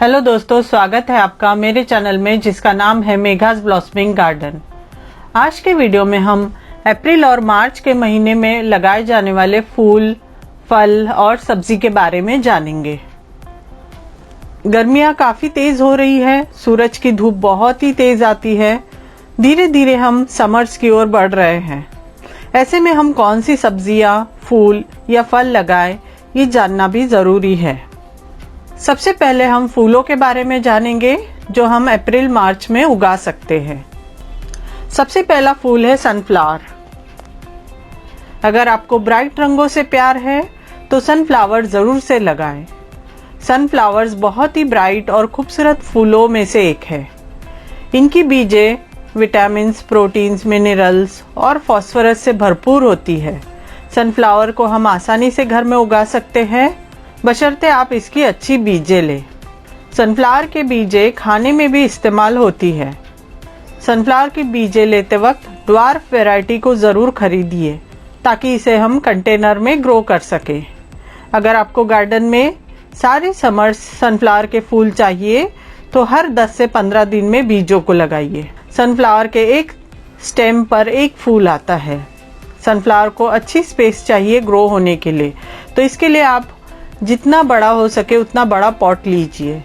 Hello दोस्तों, स्वागत है आपका मेरे चैनल में जिसका नाम है मेघास ब्लॉसमिंग गार्डन। आज के वीडियो में हम अप्रैल और मार्च के महीने में लगाए जाने वाले फूल, फल और सब्जी के बारे में जानेंगे। गर्मियां काफी तेज हो रही है, सूरज की धूप बहुत ही तेज आती है। धीरे धीरे हम समर्स की ओर बढ़ रहे हैं। ऐसे में हम कौन सी सब्जियां, फूल या फल लगाएं, ये जानना भी जरूरी है। सबसे पहले हम फूलों के बारे में जानेंगे जो हम अप्रैल मार्च में उगा सकते हैं। सबसे पहला फूल है सनफ्लावर। अगर आपको ब्राइट रंगों से प्यार है तो सनफ्लावर जरूर से लगाएं। सनफ्लावर्स बहुत ही ब्राइट और खूबसूरत फूलों में से एक है। इनकी बीजें विटामिन्स, प्रोटीन्स, मिनरल्स और फास्फोरस से भरपूर होती है। सनफ्लावर को हम आसानी से घर में उगा सकते हैं, बशर्ते आप इसकी अच्छी बीजें लें। सनफ्लावर के बीजें खाने में भी इस्तेमाल होती है। सनफ्लावर की बीजें लेते वक्त ड्वार्फ वैरायटी को ज़रूर खरीदिए ताकि इसे हम कंटेनर में ग्रो कर सकें। अगर आपको गार्डन में सारे समर्स सनफ्लावर के फूल चाहिए तो हर 10 से 15 दिन में बीजों को लगाइए। सनफ्लावर के एक स्टेम पर एक फूल आता है। सनफ्लावर को अच्छी स्पेस चाहिए ग्रो होने के लिए, तो इसके लिए आप जितना बड़ा हो सके उतना बड़ा पॉट लीजिए।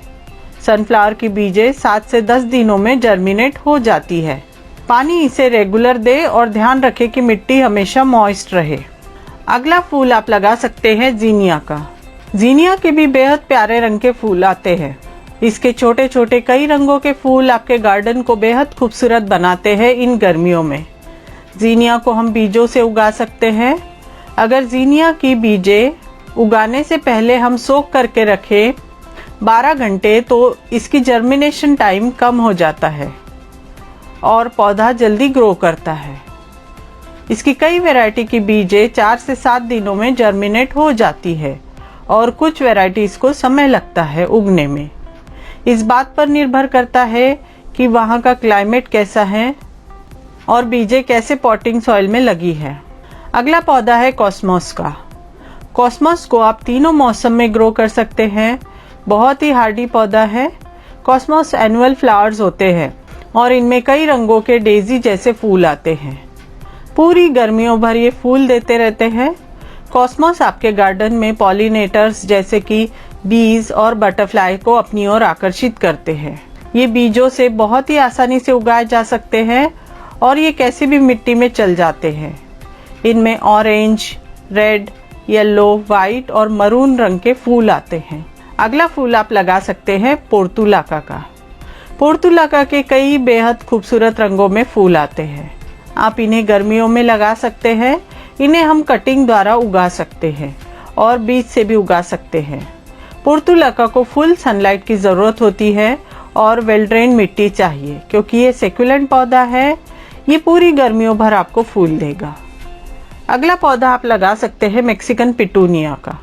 सनफ्लावर की बीजें 7 से 10 दिनों में जर्मिनेट हो जाती है। पानी इसे रेगुलर दे और ध्यान रखें कि मिट्टी हमेशा मॉइस्ट रहे। अगला फूल आप लगा सकते हैं जीनिया का। जीनिया के भी बेहद प्यारे रंग के फूल आते हैं। इसके छोटे छोटे कई रंगों के फूल आपके गार्डन को बेहद खूबसूरत बनाते हैं। इन गर्मियों में जीनिया को हम बीजों से उगा सकते हैं। अगर जीनिया की बीजें उगाने से पहले हम सोक करके रखें 12 घंटे तो इसकी जर्मिनेशन टाइम कम हो जाता है और पौधा जल्दी ग्रो करता है। इसकी कई वैरायटी की बीजें 4 से 7 दिनों में जर्मिनेट हो जाती है और कुछ वैरायटीज को समय लगता है उगने में। इस बात पर निर्भर करता है कि वहाँ का क्लाइमेट कैसा है और बीजें कैसे पॉटिंग सॉइल में लगी है। अगला पौधा है कॉस्मोस का। कॉस्मोस को आप तीनों मौसम में ग्रो कर सकते हैं। बहुत ही हार्डी पौधा है। कॉस्मोस एनुअल फ्लावर्स होते हैं और इनमें कई रंगों के डेजी जैसे फूल आते हैं। पूरी गर्मियों भर ये फूल देते रहते हैं। कॉस्मोस आपके गार्डन में पॉलिनेटर्स जैसे कि बीज और बटरफ्लाई को अपनी ओर आकर्षित करते हैं। ये बीजों से बहुत ही आसानी से उगाए जा सकते हैं और ये कैसी भी मिट्टी में चल जाते हैं। इनमें ऑरेंज, रेड, येलो, वाइट और मरून रंग के फूल आते हैं। अगला फूल आप लगा सकते हैं पोर्तुलाका का। पोर्तुलाका के कई बेहद खूबसूरत रंगों में फूल आते हैं। आप इन्हें गर्मियों में लगा सकते हैं। इन्हें हम कटिंग द्वारा उगा सकते हैं और बीज से भी उगा सकते हैं। पोर्तुलाका को फुल सनलाइट की ज़रूरत होती है और वेल ड्रेन मिट्टी चाहिए क्योंकि ये सेक्युलेंट पौधा है। ये पूरी गर्मियों भर आपको फूल देगा। अगला पौधा आप लगा सकते हैं मेक्सिकन पिटूनिया का।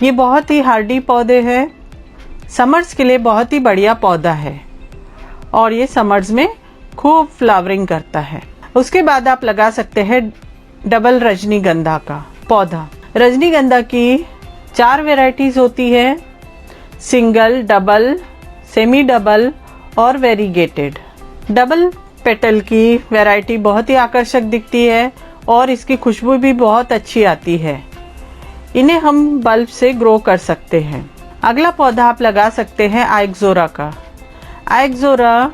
ये बहुत ही हार्डी पौधे हैं। समर्स के लिए बहुत ही बढ़िया पौधा है और ये समर्स में खूब फ्लावरिंग करता है। उसके बाद आप लगा सकते हैं डबल रजनीगंधा का पौधा। रजनीगंधा की 4 वैरायटीज होती है, सिंगल, डबल, सेमी डबल और वेरीगेटेड। डबल पेटल की वैरायटी बहुत ही आकर्षक दिखती है और इसकी खुशबू भी बहुत अच्छी आती है। इन्हें हम बल्ब से ग्रो कर सकते हैं। अगला पौधा आप लगा सकते हैं आइक्सोरा का। आइक्सोरा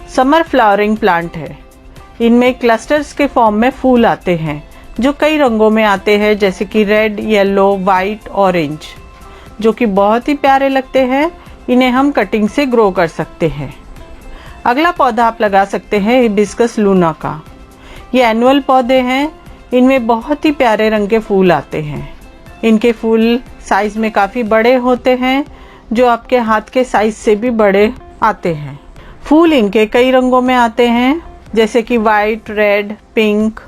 समर फ्लावरिंग प्लांट है। इनमें क्लस्टर्स के फॉर्म में फूल आते हैं जो कई रंगों में आते हैं जैसे कि रेड, येलो, वाइट, ऑरेंज, जो कि बहुत ही प्यारे लगते हैं। इन्हें हम कटिंग से ग्रो कर सकते हैं। अगला पौधा आप लगा सकते हैं हिबिस्कस लूना का। ये एनुअल पौधे हैं। इनमें बहुत ही प्यारे रंग के फूल आते हैं। इनके फूल साइज में काफ़ी बड़े होते हैं जो आपके हाथ के साइज से भी बड़े आते हैं। फूल इनके कई रंगों में आते हैं जैसे कि वाइट, रेड, पिंक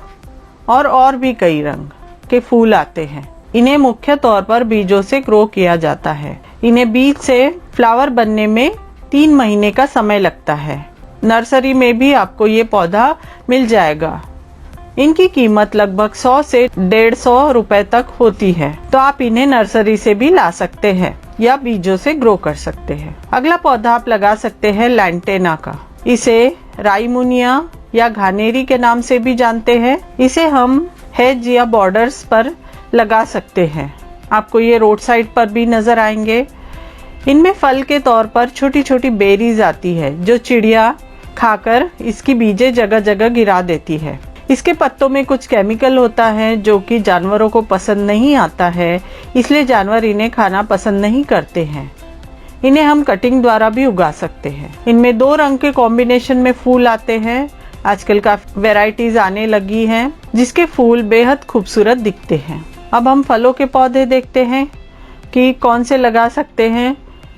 और भी कई रंग के फूल आते हैं। इन्हें मुख्य तौर पर बीजों से ग्रो किया जाता है। इन्हें बीज से फ्लावर बनने में 3 महीने का समय लगता है। नर्सरी में भी आपको ये पौधा मिल जाएगा। इनकी कीमत लगभग 100 से 150 रुपए तक होती है, तो आप इन्हें नर्सरी से भी ला सकते हैं या बीजों से ग्रो कर सकते हैं। अगला पौधा आप लगा सकते हैं लैंटेना का। इसे राइमुनिया या घानेरी के नाम से भी जानते हैं। इसे हम हेज या बॉर्डर्स पर लगा सकते हैं। आपको ये रोड साइड पर भी नजर आएंगे। इनमें फल के तौर पर छोटी छोटी बेरीज आती है जो चिड़िया खाकर इसकी बीजें जगह जगह गिरा देती है। इसके पत्तों में कुछ केमिकल होता है जो कि जानवरों को पसंद नहीं आता है, इसलिए जानवर इन्हें खाना पसंद नहीं करते हैं। इन्हें हम कटिंग द्वारा भी उगा सकते हैं। इनमें 2 रंग के कॉम्बिनेशन में फूल आते हैं। आजकल काफी वैरायटीज आने लगी हैं जिसके फूल बेहद खूबसूरत दिखते हैं। अब हम फलों के पौधे देखते हैं कि कौन से लगा सकते हैं।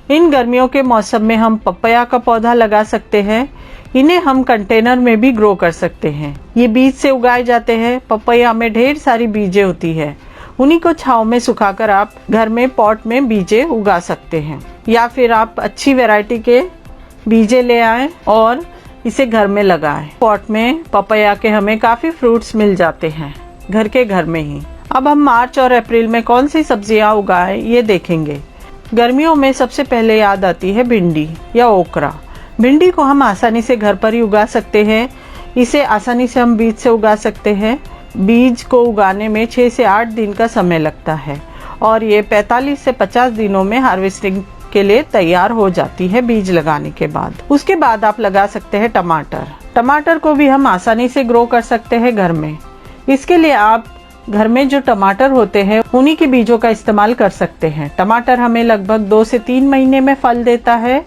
इन गर्मियों के मौसम में हम पपैया का पौधा लगा सकते हैं। इन्हें हम कंटेनर में भी ग्रो कर सकते हैं। ये बीज से उगाए जाते हैं। पपैया में ढेर सारी बीजें होती है। उन्हीं को छांव में सुखाकर आप घर में पॉट में बीजें उगा सकते हैं, या फिर आप अच्छी वैरायटी के बीजें ले आएं और इसे घर में लगाएं। पॉट में पपैया के हमें काफी फ्रूट्स मिल जाते हैं घर के घर में ही। अब हम मार्च और अप्रैल में कौन सी सब्जियां उगाएं ये देखेंगे। गर्मियों में सबसे पहले याद आती है भिंडी या ओकरा। भिंडी को हम आसानी से घर पर ही उगा सकते हैं। इसे आसानी से हम बीज से उगा सकते हैं। बीज को उगाने में 6 से 8 दिन का समय लगता है और ये 45 से 50 दिनों में हार्वेस्टिंग के लिए तैयार हो जाती है बीज लगाने के बाद। उसके बाद आप लगा सकते हैं टमाटर। टमाटर को भी हम आसानी से ग्रो कर सकते हैं घर में। इसके लिए आप घर में जो टमाटर होते हैं उन्हीं के बीजों का इस्तेमाल कर सकते हैं। टमाटर हमें लगभग 2 से 3 महीने में फल देता है।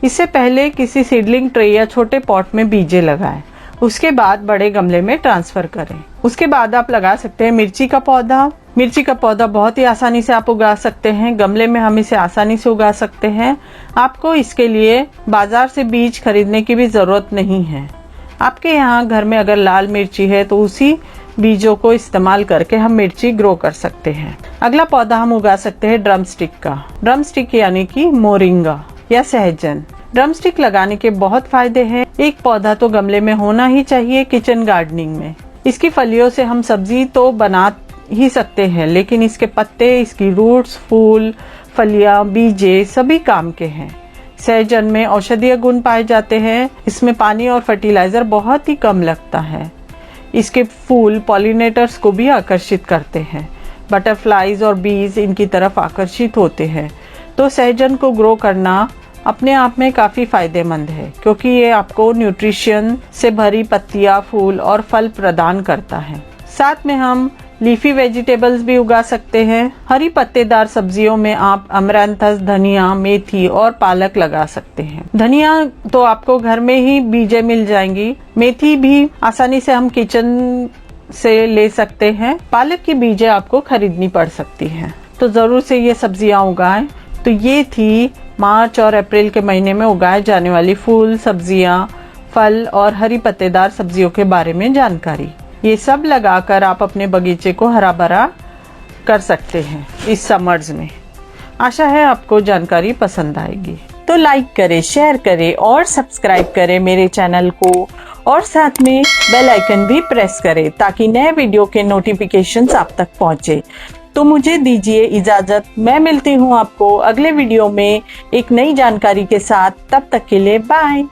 इससे पहले किसी सीडलिंग ट्रे या छोटे पॉट में बीजें लगाएं, उसके बाद बड़े गमले में ट्रांसफर करें। उसके बाद आप लगा सकते हैं मिर्ची का पौधा। मिर्ची का पौधा बहुत ही आसानी से आप उगा सकते हैं। गमले में हम इसे आसानी से उगा सकते हैं। आपको इसके लिए बाजार से बीज खरीदने की भी जरूरत नहीं है। आपके यहाँ घर में अगर लाल मिर्ची है तो उसी बीजों को इस्तेमाल करके हम मिर्ची ग्रो कर सकते हैं। अगला पौधा हम उगा सकते हैं ड्रमस्टिक का। ड्रमस्टिक यानी कि मोरिंगा या सहजन। ड्रमस्टिक लगाने के बहुत फायदे हैं। एक पौधा तो गमले में होना ही चाहिए किचन गार्डनिंग में। इसकी फलियों से हम सब्जी तो बना ही सकते हैं, लेकिन इसके पत्ते, इसकी रूट्स, फूल, फलियां, बीजे सभी काम के हैं। सहजन में औषधीय गुण पाए जाते हैं। इसमें पानी और फर्टिलाइजर बहुत ही कम लगता है। इसके फूल पॉलिनेटर्स को भी आकर्षित करते हैं। बटरफ्लाइज और बीज इनकी तरफ आकर्षित होते हैं। तो सहजन को ग्रो करना अपने आप में काफी फायदेमंद है, क्योंकि ये आपको न्यूट्रिशन से भरी पत्तियां, फूल और फल प्रदान करता है। साथ में हम लीफी वेजिटेबल्स भी उगा सकते हैं। हरी पत्तेदार सब्जियों में आप अमरैंथस, धनिया, मेथी और पालक लगा सकते हैं। धनिया तो आपको घर में ही बीजें मिल जाएंगी। मेथी भी आसानी से हम किचन से ले सकते हैं। पालक की बीजें आपको खरीदनी पड़ सकती हैं। तो जरूर से ये सब्जियां उगाएं। तो ये थी मार्च और अप्रैल के महीने में उगाए जाने वाली फूल, सब्जियां, फल और हरी पत्तेदार सब्जियों के बारे में जानकारी। ये सब लगाकर आप अपने बगीचे को हरा भरा कर सकते हैं इस समर्स में। आशा है आपको जानकारी पसंद आएगी। तो लाइक करें, शेयर करें और सब्सक्राइब करें मेरे चैनल को, और साथ में बेल आइकन भी प्रेस करें ताकि नए वीडियो के नोटिफिकेशंस आप तक पहुंचे। तो मुझे दीजिए इजाजत। मैं मिलती हूँ आपको अगले वीडियो में एक नई जानकारी के साथ। तब तक के लिए बाय।